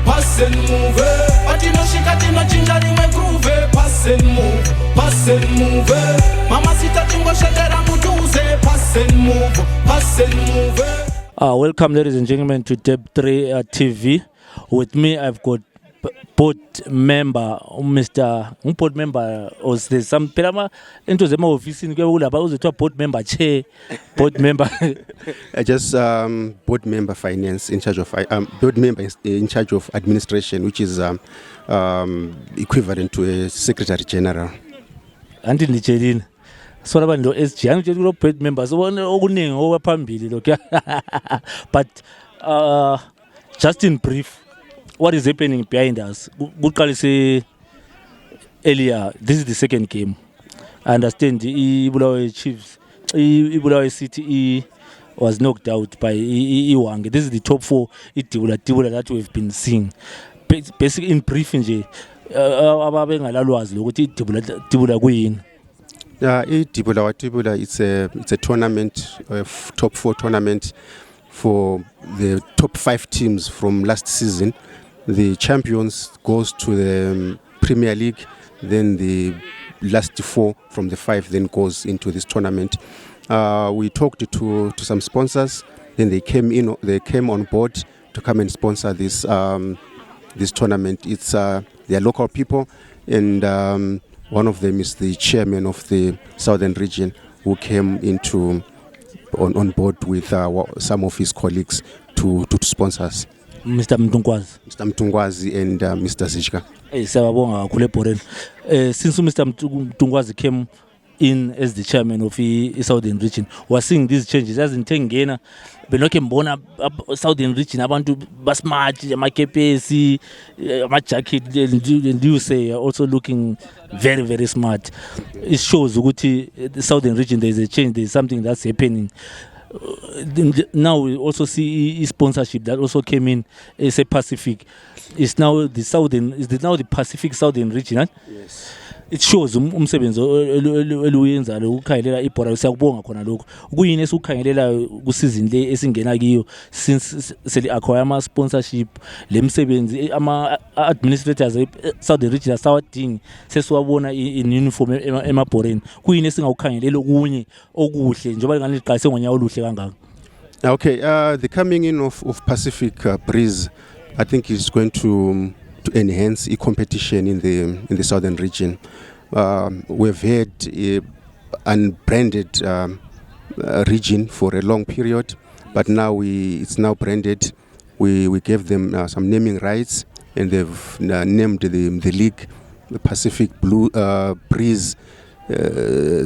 pass and move. Patino shikatino chinjari me groove, pass and move. Mama sita tingo shakera mutuze, pass and move. Welcome, ladies and gentlemen, to Deb 3 TV. With me, I've got board member, Mr. Board member, or there's some Pirama into the office in the board member chair, board member. Just board member finance in charge of board member in charge of administration, which is equivalent to a secretary general. Until the chair. So about the SG, board members, but just in brief, what is happening behind us? Good say earlier, this is the second game. I understand the Ibulawe Chiefs, Ibulawe City was knocked out by Iwange. This is the top 4 Tibula that we've been seeing. Basically, in briefing, Tibula win. Yeah, Tibula, it's a tournament, top 4 tournament for the top 5 teams from last season. The champions goes to the Premier League, then the last 4 from the 5 then goes into this tournament. We talked to some sponsors, then they came on board to come and sponsor this this tournament. It's they're local people, and one of them is the chairman of the Southern Region, who came on board with some of his colleagues to sponsor us. Mr. Mtungwazi and Mr. Zijka. Since Mr. Mtungwazi came in as the chairman of the Southern Region, we're seeing these changes. As in Tengena, Benokembona, Southern Region, abantu basmart, my KPC, my jacket, and you say also looking very, very smart. It shows the Southern Region there is a change, there is something that's happening. Now we also see sponsorship that also came in as a Pacific. It's now the Pacific Southern Region. Right? Yes. It shows umsebenzi eluyenza lokukhayelela ibhola siyakubonga khona lokho kuyini esukhangelela ku season le esingena kiyo since seli acquire ama sponsorship lemsebenzi ama administrators Southern Region sawadingi sesiwabona in uniform emabhoreni kuyini esingawukhangelela okunye okuhle njengoba ngani liqalise ngonyaka oluhle kangaka. Okay, the coming in of Pacific Breeze, I think is going to enhance competition in the Southern Region. We've had unbranded region for a long period, but now it's now branded. We gave them some naming rights, and they've named the league the Pacific Breeze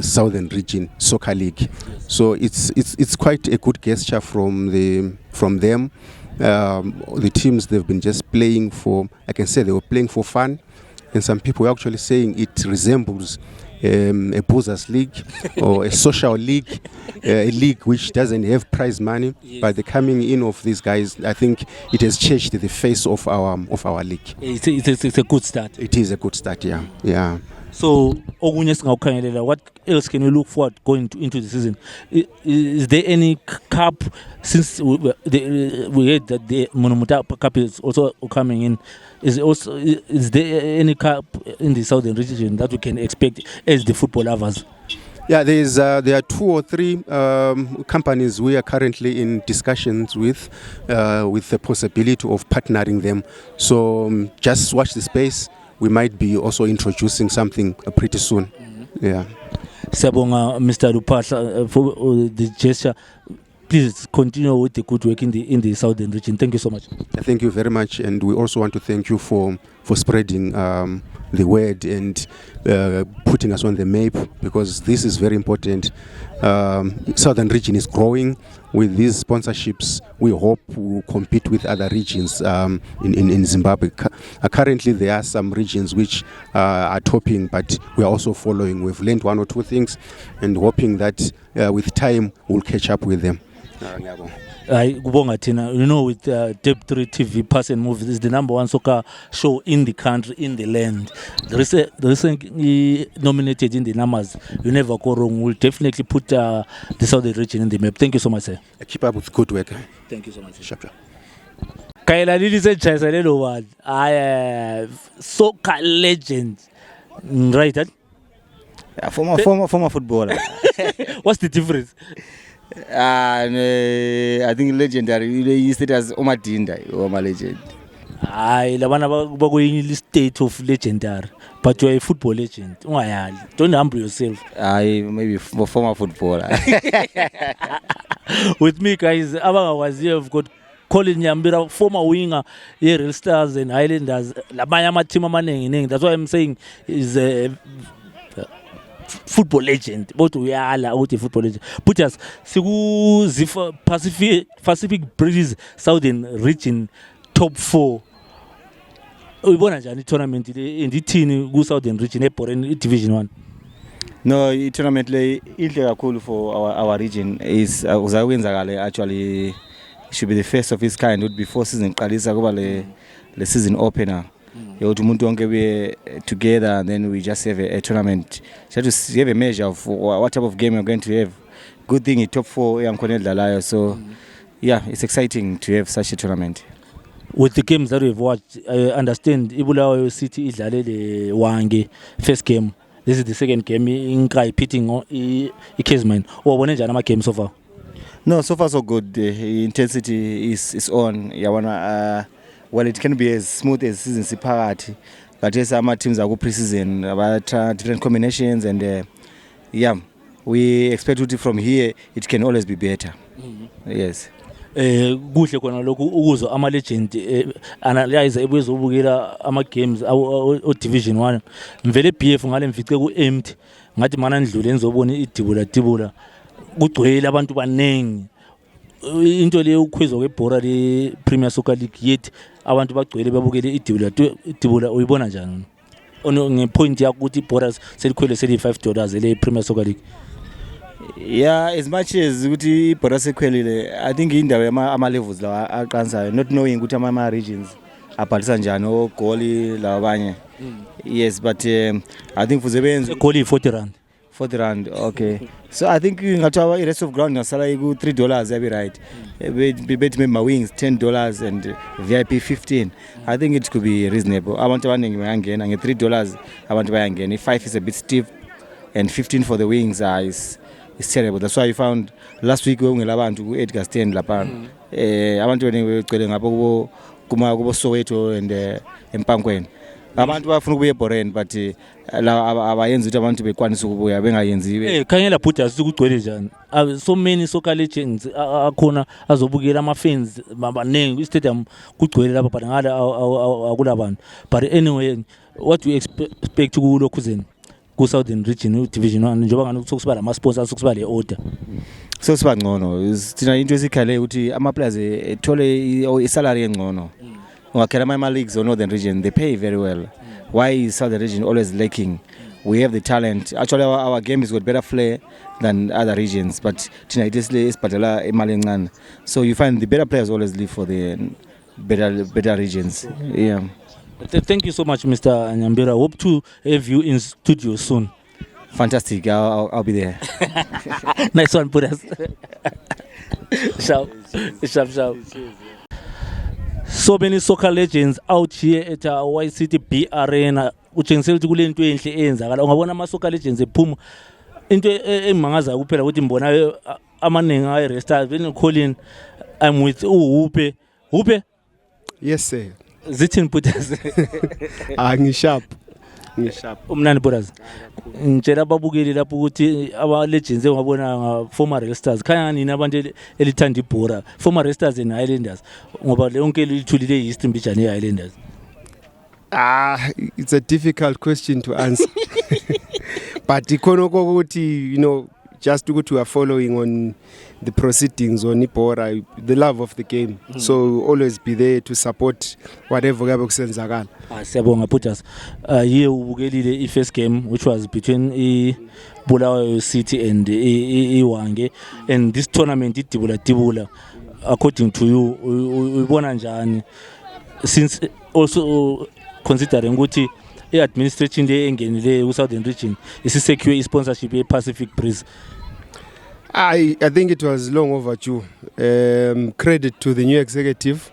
Southern Region Soccer League. So it's quite a good gesture from them. The teams, they've been just playing for, I can say they were playing for fun, and some people are actually saying it resembles a Boozers League or a social league, a league which doesn't have prize money. Yes. By the coming in of these guys, I think it has changed the face of our league. It's a good start. It is a good start, yeah. So, what else can we look forward going into the season? Is there any cup, since we heard that the Monumuta Cup is also coming in? Is there any cup in the Southern Region that we can expect as the football lovers? Yeah, there are 2 or 3 companies we are currently in discussions with the possibility of partnering them. So just watch the space. We might be also introducing something pretty soon. Mm-hmm. Yeah. Sabonga, Mr. Lupasha, for the gesture. Please continue with the good work in the Southern Region. Thank you so much. Thank you very much, and we also want to thank you for spreading the word and putting us on the map, because this is very important. Southern Region is growing. With these sponsorships, we hope we will compete with other regions in Zimbabwe. Currently, there are some regions which are topping, but we are also following. We've learned 1 or 2 things, and hoping that with time we'll catch up with them. You know, with Deb 3 TV Pass and Move, this is the #1 soccer show in the country, in the land. The recently nominated in the numbers. You never go wrong. We'll definitely put the Southern Region in the map. Thank you so much, sir. Keep up with good work. Thank you so much, sir. Kayela lili senchayisa lelo one. Soccer legend. Right? Former footballer. What's the difference? I think legendary. You listed as Omadinda, Oma legend. Labana bakuyini state of legendary, but you are a football legend. Don't humble yourself. Maybe former footballer. With me, guys, I've got Colin Nyambura, former winger, Real Stars and Highlanders. That's why I'm saying is a football legend. But we are out a football legend. Put us, Pacific Breeze Southern Region top 4. Uyibona njani tournament indithini ku Southern Region eBoren Division 1? No, tournament le inhle kakhulu for our region is uzakwenzakala actually it should be the first of its kind would before season iqalisa kuba le season opener. Yokuthi umuntu wonke be together and then we just have a tournament. Just to have a measure of what type of game we're going to have. Good thing in top 4 yankhona edlalayo, so yeah, it's exciting to have such a tournament. With the games that we've watched, I understand Ibulawayo City idlalele Wange first game. This is the second game in pitting Kezman. Wabone njani ama games so far? No, so far so good. The intensity is on. Well, it can be as smooth as season siphakathi, but yes, our teams are go pre-season about different combinations, and we expect it from here. It can always be better. Yes. Kuhle khona lokho ukuzwa ama legend analyze ebezobukela ama games o Division 1 mvele BF ngale mfice ku empty ngathi mana ndlule ngizobona idibula kugcwele abantu banengi into le ukhwezwa kweBora le Premier Soccer League yet abantu bagcwele babukele idibula uyibona njani ngepoint yakho ukuthi iBora selikhwele $5 le Premier Soccer League? Yeah, as much as ukuthi iBora sekhwelile, I think indawo ama levels la aqansayo, not knowing ukuthi ama regions abhalisa njani o goal labanye. Yes, but I think for the goal R40. R40, okay. So I think ngathi rest of ground ngasala ku $3 yabe right. Bet me my wings $10 and VIP 15. I think it could be reasonable. Abantu abaningi bayangena nge$3 abantu bayangena. 5 is a bit stiff and 15 for the wings is terrible. That's why I found last week when abantu ku Edgar Stand lapha abantu begcwele ngapho kubo Soweto and eMpangweni. Abantu bafuna ukubuya eBoren but abayenzi ukuthi abantu bekwanisa ukubuya bengayenziwe. Khanyela bhuda sikugcwele njani? So many soccer legends akhona azobukela ama fans babanengi stadium kugcwele lapha but ngala akulabantu. But anyway, what do you expect kulokhu zeni? Ku Southern Region Division 1 njengoba ngani ukusukuba ama sponsors ukusuba le order so siba ngcono thina into esikhale ukuthi ama players ethole isalary engcono ungakhela ama leagues on Northern Region they pay very well. Why is Southern Region always lacking? We have the talent. Actually our game has got better flair than other regions, but thina isibhadala imali encane, so you find the better players always leave for the better regions. Yeah. Thank you so much, Mr. Nyambura. Hope to have you in studio soon. Fantastic. I'll be there. Nice one, put us. Sharp. So many soccer legends out here at YCTB Arena. Utshengisela ukuthi kule into enhle eyenzakala. Ungabona ama soccer legends ephuma. Into engimangaza kuphela ukuthi mbona amaningi ay restart. When Colin, I'm with Uhupe. Yes sir. Zithini Putas? Ngishap. Umnani Putas. Ngitshela ababukeli lapho ukuthi aba legends engabona former Real Stars khanya nini abantu elithanda iBora, former Real Stars and Highlanders ngoba lonke lithulile East Mbijane Highlanders. It's a difficult question to answer. But ikhona ukuthi just ukuthi we are following on the proceedings on iBora, the love of the game. So always be there to support whatever gabe kusenzakala. Siyabonga Putas. Here ubukelile first game which was between Bulawayo City and Wange, and this tournament idibula according to you uyibona njani, since also considering ukuthi administration le engenile ku Southern Region isisecure sponsorship ye Pacific Breeze? I think it was long overdue. Credit to the new executive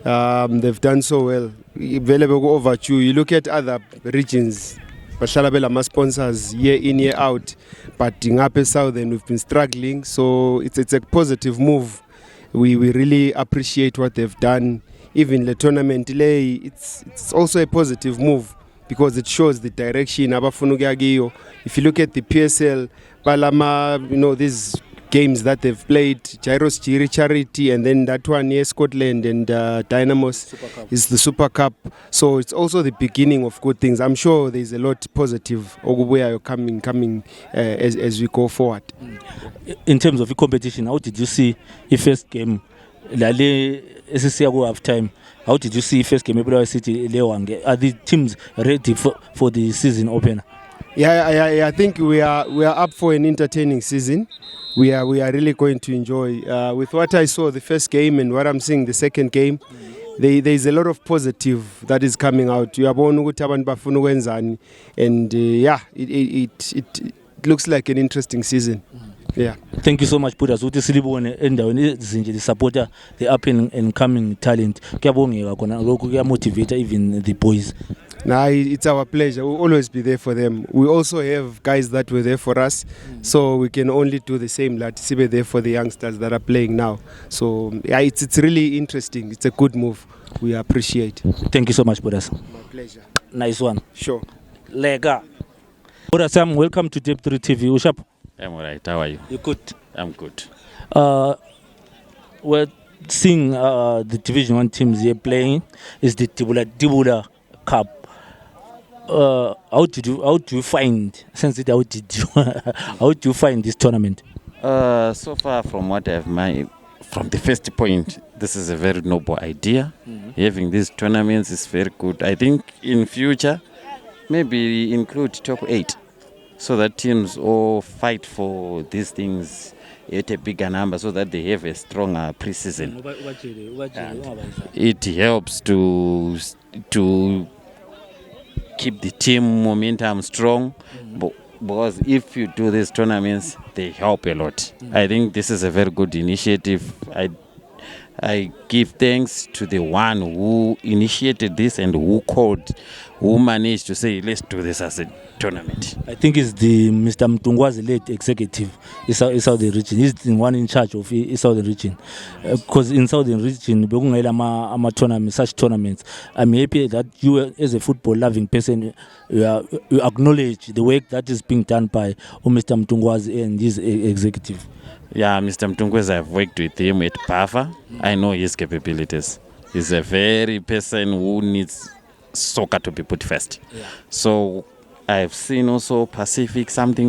They've done so well. Available overdue. You look at other regions, bahlala belama sponsors year in year out, but in Upper Southern we've been struggling. So it's a positive move. We really appreciate what they've done. Even the tournament delay, it's also a positive move because it shows the direction abafuna ukuya kiyo. If you look at the PSL, balama, these games that they've played, Gyros Jiri Charity, and then that one near Scotland and Dynamos is the Super Cup. So it's also the beginning of good things. I'm sure there's a lot positive coming as we go forward. In terms of the competition, how did you see the first game? Lale SSC go half time. How did you see first game? Bulawayo City Lewange. Are the teams ready for the season opener? Yeah, I think we are up for an entertaining season. We are really going to enjoy. With what I saw the first game and what I'm seeing the second game, there is a lot of positive that is coming out. And it looks like an interesting season. Yeah. Thank you so much, Pudas. Uthi silibone endaweni ezinje the supporter the up and coming talent. Kuyabongeka khona lokhu kuyamotivate even the boys. Nah, it's our pleasure. We'll always be there for them. We also have guys that were there for us, so we can only do the same. Like to be there for the youngsters that are playing now. So yeah, it's really interesting. It's a good move. We appreciate. Thank you so much, Pudas. My pleasure. Nice one. Sure. Lega. Pudas Sam, welcome to Tape 3 TV. Ushap. I'm alright. How are you? You good? I'm good. We're seeing the Division 1 teams here playing. Is the Dibula Cup. How do you find how do you find this tournament? So far from what I've from the first point, this is a very noble idea. Having these tournaments is very good. I think in future, maybe include top 8, so that teams all fight for these things at a bigger number, so that they have a stronger pre-season. It helps to keep the team momentum strong, because if you do these tournaments, they help a lot. I think this is a very good initiative. I give thanks to the one who initiated this and who managed to say, let's do this as a tournament. I think it's the Mr. Mtungwazi late executive in Southern Region. He's the one in charge of Southern Region. Because in Southern Region, such tournaments, I'm happy that you, as a football-loving person, you acknowledge the work that is being done by Mr. Mtungwazi and his executive. Yeah, Mr. Mtungwazi, I've worked with him at BAFA. I know his capabilities. He's a very person who needs soccer to be put first. Yeah. So I've seen also Pacific something.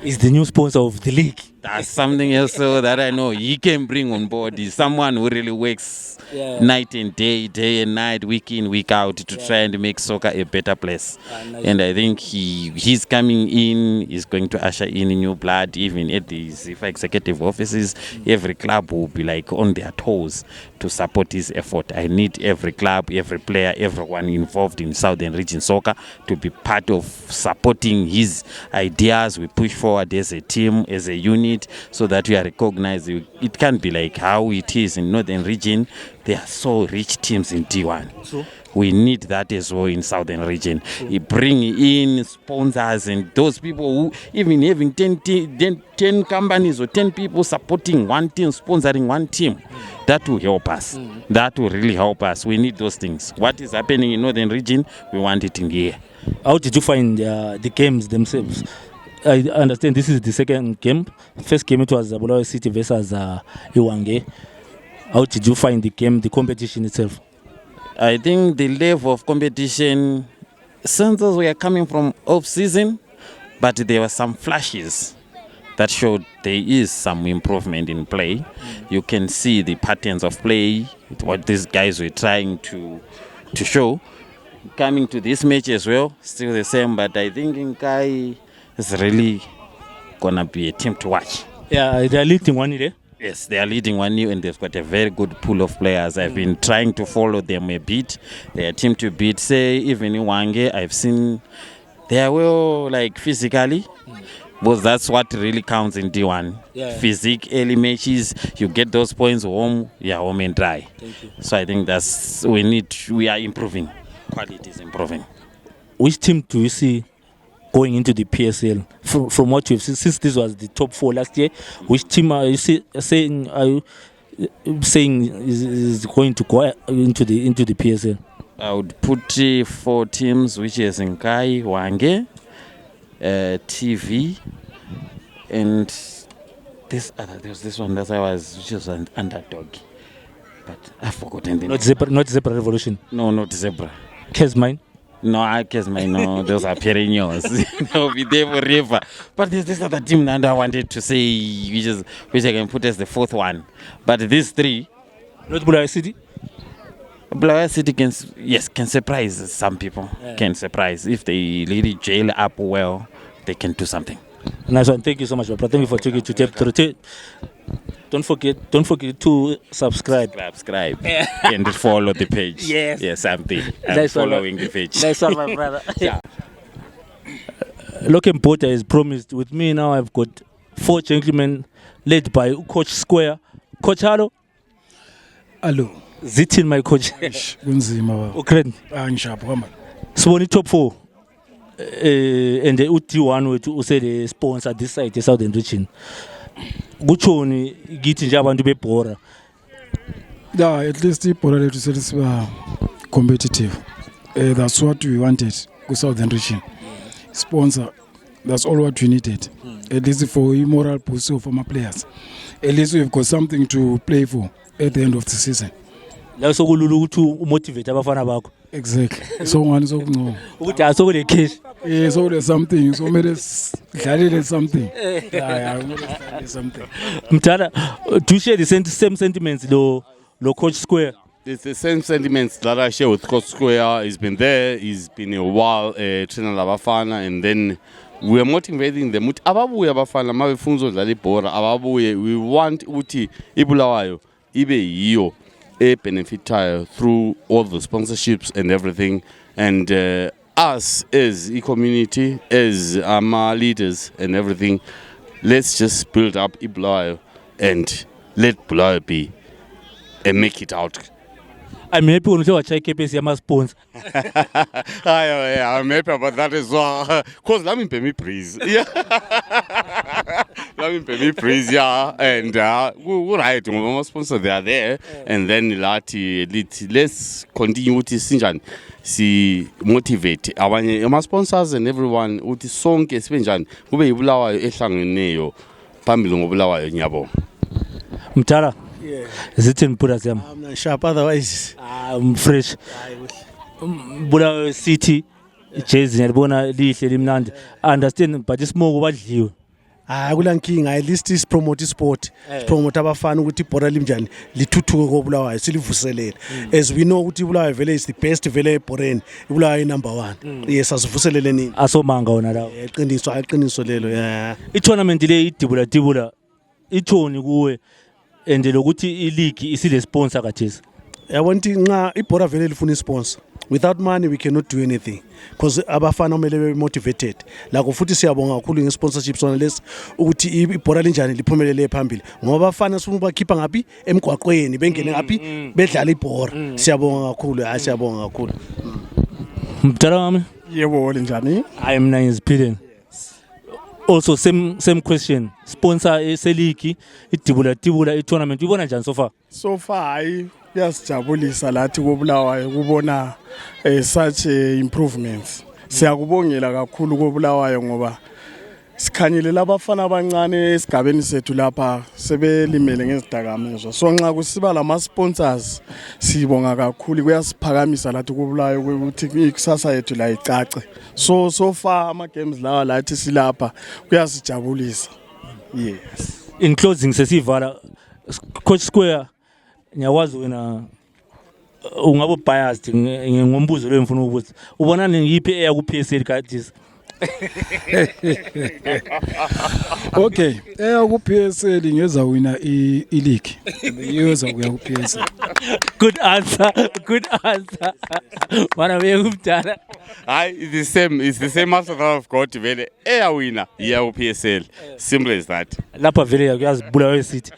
Is the new sponsor of the league. That's something else that I know he can bring on board. He's someone who really works night and day and night, week in, week out to try and make soccer a better place. Nice. And I think he's coming in, he's going to usher in new blood, even at the ZIFA executive offices. Every club will be like on their toes to support his effort. I need every club, every player, everyone involved in Southern Region Soccer to be part of supporting his ideas. We push forward as a team, as a unit, so that we are recognized. It can't be like how it is in Northern Region. There are so rich teams in D1. So we need that as well in Southern Region. You bring in sponsors and those people who even having 10 companies or 10 people supporting one team, sponsoring one team. That will help us. That will really help us. We need those things. What is happening in Northern Region, we want it in here. How did you find the games themselves? I understand this is the second game. First game it was Bulawayo City versus Iwange. How did you find the game, the competition itself? I think the level of competition, since we are coming from off-season, but there were some flashes that showed there is some improvement in play. You can see the patterns of play, what these guys were trying to show. Coming to this match as well, still the same, but I think Nkai is really gonna be a team to watch. Yeah, they are leading 1-0. Yes, they are leading 1-0 and they've got a very good pool of players. I've been trying to follow them a bit. They are team to beat. Say even in Wange, I've seen they are well like physically, because that's what really counts in D1. Yeah. Physique, early matches, you get those points home, you're home and dry. Thank you. So I think we are improving. Quality is improving. Which team do you see going into the PSL? From what you've seen, since this was the top 4 last year, which team are you saying is going to go into the PSL? I would put 4 teams, which is Nkai, Wange, TV, and there's this one which was an underdog, but I've forgotten the name. Not Zebra Revolution. No, not Zebra. Kesmine. No, I guess no, those are perennials. They'll be there forever. But there's this other team that I wanted to say, which I can put as the 4th one. But these 3, Not Bulawayo City. Bulawayo City can surprise some people. Yeah. Can surprise if they really jail up well, they can do something. Nice one. Thank you so much, Papa. Thank you for taking to Tape 30. Don't forget to subscribe. Subscribe and follow the page. Yes. Yes, I'm Nice one, following the page. Nice one, my brother. Loken Porter is promised. With me now, I've got 4 gentlemen led by Coach Square. Coach, hello. Hello. Zitin, my coach. Kunzima baba. Ukraine. Ngishapho hamba. Siboni top 4. And the UT1 wethu use the sponsor this side the Southern Region. Kuchoni githi nje abantu bebhora. Yeah, at least ibhola lethu selisiba competitive. That's what we wanted ku Southern Region. Sponsor, that's all what we needed. At least for a moral boost for my players. At least we've got something to play for at the end of the season. La sokulula ukuthi umotivate abafana bakho. Exactly. So ngani sokungcono. Ukuthi asokule cash. So there's something. So maybe dlalele something. Yeah, something. Mthala, do you share the same sentiments lo Coach Square? It's the same sentiments that I share with Coach Square. He's been there. He's been a while training Labafana, and then we are motivating them. Ababuye abafana mabefunzo dlala ibhora. Ababuye, we want uthi iBulawayo ibe yiyo benefitayo through all the sponsorships and everything. And us as a community, as our leaders and everything, let's just build up iBulawayo and let Bulawayo be and make it out. I'm happy when you watch KPS Yama sponsor. I'm happy about that as well. Cause let me pay me praise. Yeah. Let me pay me praise, yeah. And we're right. My sponsors they are there. And then let's continue with this sinjan. Si motivate our sponsors and everyone with the song esibenjani kube iBulawayo ehlangeneyo phambili ngoBulawayo nyabo. Mthala. Is it in Purasam? I'm not sharp, otherwise I'm fresh. Bulawayo City, Jazz ngiyabona lihle limnandi. Understand but isimogo badliwe. akula nkinga at least is promote sport promote abafana ukuthi ibhola limjani lithuthuke koBulawayo silivuselele as we know ukuthi iBulawayo vele is the best vele ebhoreni iBulawayo number 1 yes asivuselele nini Asomanga wona lawo. Iqiniso lelo yeah I-tournament le idibula ithoni kuwe and lokuthi i-league isile sponsor kathesi. yabona ukuthi nxa ibhola vele lifuna isponsor without money we cannot do anything because abafana kumele be motivated lakho futhi siyabonga kakhulu ngesponsorship sona lesi ukuthi ibhola linjani liphumelele phambili ngoba abafana sifuna bakhipha ngapi emgwaqweni bengene ngapi bedlala ibhola siyabonga kakhulu siyabonga kakhulu Mthala wami Yebo linjani? I am nice Peter. Also same question. Sponsor league idibula i-tournament ubona njani so far? So far hayi kuyasijabulisa lathi koBulawayo kubona such improvements. Siyakubongela kakhulu koBulawayo ngoba sikhanyile labafana abancane esigabeni sethu lapha sebelimele ngezidakamizwa. So nxa kusiba lama sponsors sibonga kakhulu kuyasiphakamisa lathi koBulawayo ukuthi ikusasa yethu la icace. So far ama games lawa lathi silapha kuyasijabulisa. Yes. In closing sesivala Coach Square ngiyawazi wena ungabe biased ngombuzo lo ngifuna ukuthi ubona ngiyiphi eya ku PSL kathisi. Okay, ku PSL ngeza wina i-league. Ngiyeza kuya ku PSL. Good answer. Mana bekumdala. It's the same answer that I've got. Vele winner yeah PSL. Simple as that. Lapha vele yakuyazi Bulawayo City.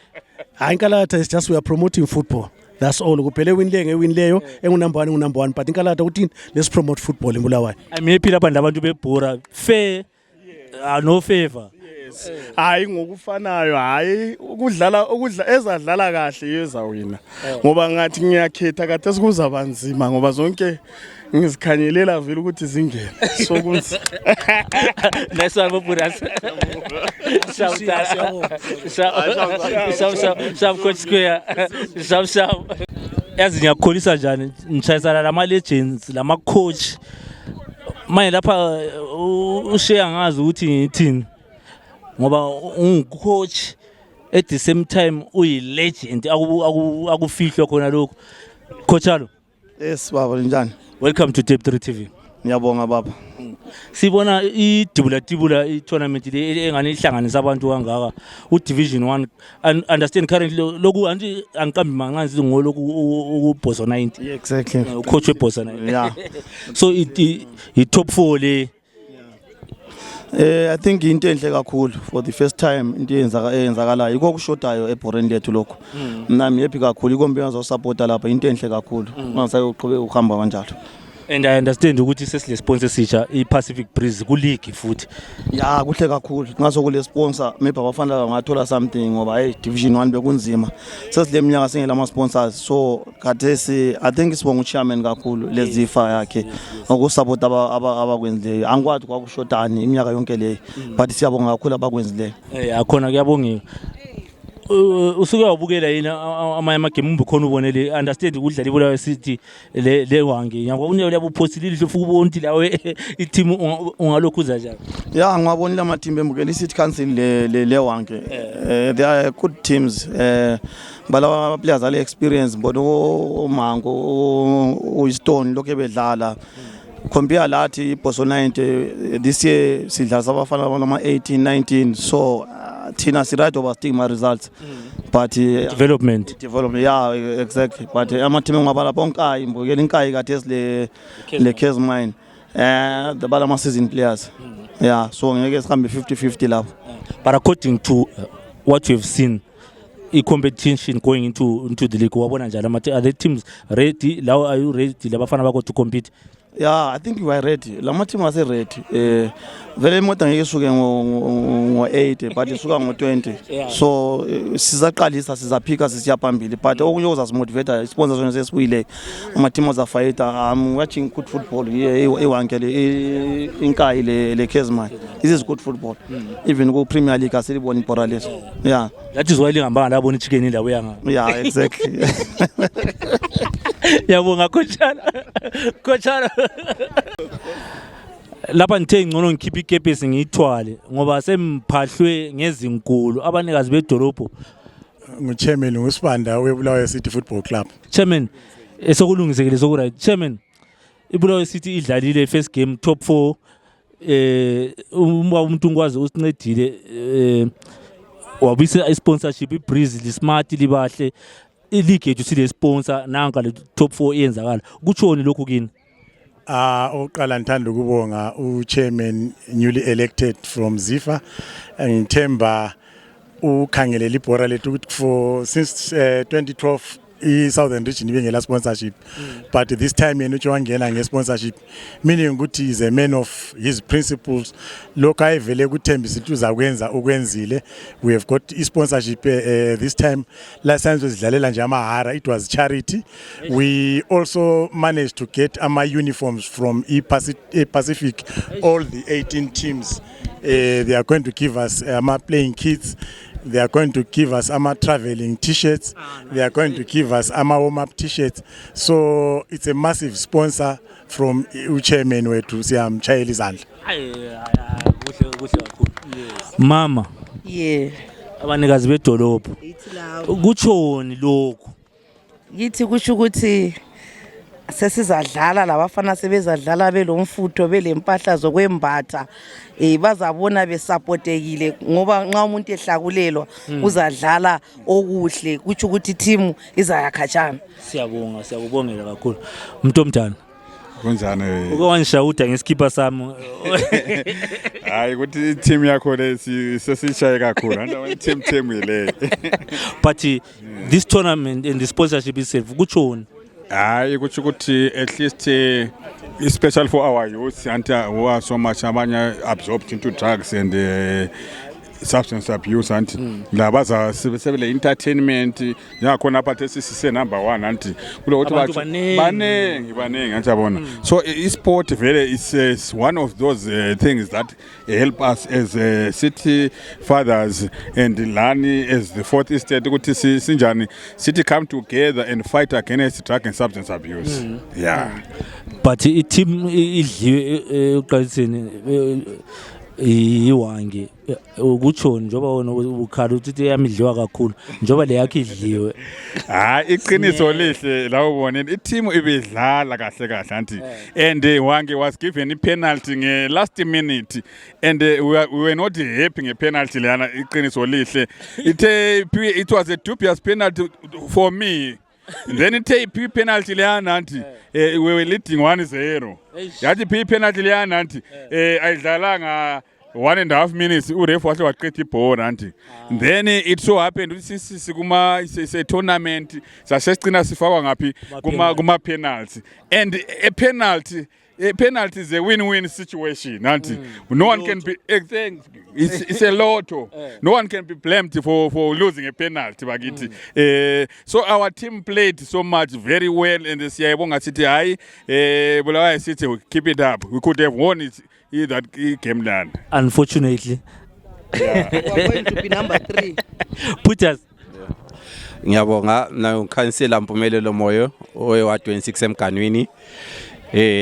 Hayi Nkalatha is just we are promoting football. That's all. Kuphele win leyo engunumber 1 but Nkalatha uthini let's promote football in Bulawayo. I'm happy lapha ndabantu bebhora fair no favor. Hayi ngokufanayo hayi ukudla ezadlala kahle yezawina ngoba ngathi ngiyakhetha kade sikuzaba nzima ngoba zonke ngizikhanyelela vele ukuthi zingene so kunzi Nice one Buras. Shab coach square. Shab. Yazi ngiyakholisa njani ngichayisana lama legends lama coach manje lapha ushare ngazi ukuthi ngithini ngoba ungucoach at the same time uyi legend akufihlwa khona lokho coach alo. Yes baba njani? Welcome to Tape 3 TV. Ngiyabonga baba. Sibona idibula i-tournament le engane ihlanganisa abantu kangaka u-Division 1 understand currently lokhu anti angiqambi manganzi ngoloku uBosa 90. Yeah, exactly. Coach weBosa 90. Yeah. So it top 4 le. I think into enhle kakhulu for the first time into eyenzakalayo ikokushodayo eBoreni lethu lokho. Nami happy kakhulu ikombe yazo support lapha into enhle kakhulu. Ungasayoqhubeka uhamba kanjalo. And I understand ukuthi sesile sponsor sitsha iPacific Breeze ku league futhi. Yeah, kuhle kakhulu. Ngaso kule sponsor maybe abafana ngathola something ngoba Division 1 bekunzima. Sesile minyaka singela ama sponsors so khathesi I think sibonga uchairman kakhulu lezifa yakhe ngokusupport abakwenzileyo. Angikwazi kwakushodani iminyaka yonke leyo but siyabonga kakhulu abakwenzileyo. Akhona kuyabongiwa. Usuke wabukela yini ama game umbukhona ubonele understand ukudlala iBulawayo City le wange ngiyabona uyabupostile futhi ubonti lawe i-team ungalokhuza njani? Yeah, ngwabonile ama team bembukela iCity Council le wange. They are good teams. Balawa players ale experience bodo uMango uStone lokho bedlala. Compare lathi iBosa 90 this year sidlala sabafana abama 18 19 so thina si right over stigma results but development yeah exactly but ama team ngabala bonkayi mbukela inkayi kade le case mine the bala season players yeah so ngeke sihambe 50-50 lapho. But according to what you have seen competition going into the league wabona njalo are the teams ready now? Are you ready labafana bakho to compete? Yeah, I think we are ready. Lama team ase ready. Vele moto ngeke suke ngo8 but isuka ngo20. So sizaqalisa sizaphika sisiya phambili but okunye ozasimotivate sponsors wena sesibuyile ama team azafighter. I'm watching good football here ewankele inkayi le Kezman. This is good football. Even go Premier League asilibona ibhora leso. Yeah. That is why lingambanga labona chicken indawo yanga. Yeah, exactly. Yabonga coachana lapha ngithe ngcono ngikhipha ikepesi ngiyithwale ngoba semphahlwe ngezinkulu abanikazi bedolopho. Nguchairman uSibanda weBulawayo City Football Club. Chairman esokulungisekile sokuright. Chairman iBulawayo City idlalile first game top 4 umuntu ngwazi usincedile wabisa isponsorship iBreeze lismart libahle ileague yethu sile sponsor nanka le top 4 iyenzakala kuthoni lokho kini? Oqala ngithanda ukubonga uchairman newly elected from Zifa ngithemba ukhangelela ibhora lethu ukuthi for since 2012 i-Southern Region ibengela sponsorship but this time yena uthi wangena nge-sponsorship meaning ukuthi is a man of his principles lokho ayivele kuthembisa ukuthi uzakwenza ukwenzile. We have got i-sponsorship this time. Last time sizidlalela nje amahara, it was charity. We also managed to get ama uniforms from Pacific, all the 18 teams. They are going to give us ama playing kits. They are going to give us ama traveling t-shirts. They are going to give us ama warm-up t-shirts. So it's a massive sponsor from uchairman wethu siyamchayela izandla. Kuhle kakhulu. Mama. Yeah. Abanikazi bedolopho. Kuthoni lokho? Yithi kusho ukuthi sesizadlala labafana sebezadlala belomfutho belempahla zokwembatha bazabona besupportekile ngoba nxa umuntu ehlakulelwa uzadlala okuhle kuthi ukuthi team izayakhatshana. Siyabonga siyakubongela kakhulu. Umuntu omdala kunjani uke wangishawuda ngesikhipha sami hayi ukuthi team yakho sesishaye kakhulu andaweni team ile but this tournament and the sponsorship itself kutshoni hayi kuthi ukuthi at least especially for our youth anti who are so much abanye absorbed into drugs and substance abuse anti labaza sebele entertainment yakhona apha sisise number 1 anti kulokuthi banengi anjabona so esport vele is one of those things that help us as city fathers and lani as the fourth estate ukuthi sinjani city come together and fight against drug and substance abuse yeah but team idliwe uqaliseni iwangi ukutshoni njoba wona ukhala uthi yamidliwa kakhulu njoba le yakhe idliwe hayi iqiniso lihle la ubonile i-team ibidlala kahle anti and wange was given i-penalty nge-last minute and we were not happy nge-penalty leyana iqiniso lihle it was a dubious penalty for me then ithe penalty leyana anti we were leading 1-0 yathi penalty leyana anti ayidlalanga 1.5 minutes uref wahle waqeda ibhola anti then it so happened ukuthi sikuma ise tournament sasesicina sifakwa ngapi kuma penalty and a penalty is a win-win situation anti no one can be it's a lotto no one can be blamed for losing a penalty bakithi so our team played so much very well and siyayibonga sithi hayi Bulawayo City keep it up we could have won it that game done unfortunately we're going to be number 3 put us ngiyabonga na ukhansela Mpumelelo Moyo owe wa 26 emganwini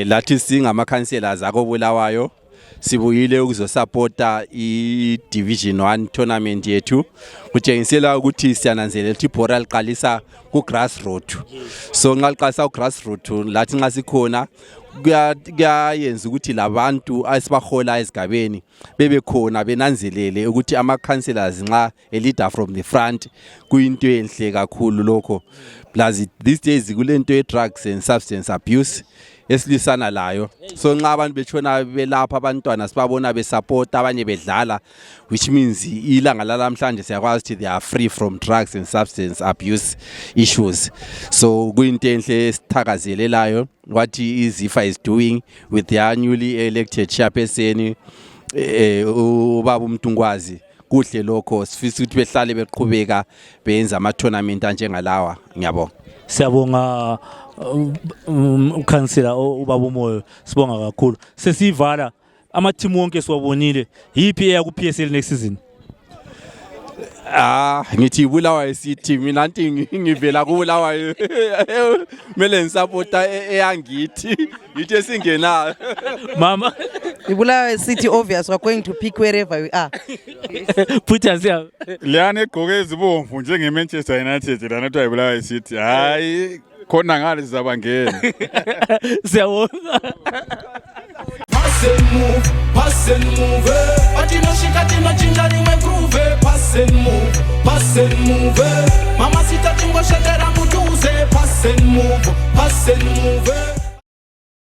lathi singama councillors akho Bulawayo sibuyile ukuzosupporta i-Division 1 tournament yethu kutshengisela ukuthi siyananzelela ukuthi ibhola liqalisa ku grassroots so nqaliqalisa ku grassroots lathi nxa sikhona kuyayenza ukuthi labantu asibahola ezigabeni bebe khona benanzelele ukuthi ama councillors nxa a leader from the front kuyinto enhle kakhulu lokho plus these days kulento ye drugs and substance abuse esilisana layo so nxa abantu betshona belapha abantwana sibabona besupport abanye bedlala which means ilanga lalamhlanje siyakwazi ukuthi they are free from drugs and substance abuse issues so kuyinto enhle sithakazelelayo what iZIFA is doing with their newly elected chairperson ubaba uMtungwazi kuhle lokho sifisa ukuthi behlale beqhubeka benza ama tournament anjengalawa ngiyabonga siyabonga ukhansela ubaba uMoyo sibonga kakhulu sesivala ama team wonke siwabonile yipi eya ku PSL next season ngithi Bulawayo City mina nti ngivela ku Bulawayo mele ngisupporta eyangithi yithi esingena mama Bulawayo City obvious we're going to pick wherever we are put us here liyane egqoke ezibomvu njenge Manchester United lana to Bulawayo City hayi khona ngale sizabangena siyabonga pass and move atino shikati no chinjari mwe groove pass and move mama sita tingo shedera muduze pass and move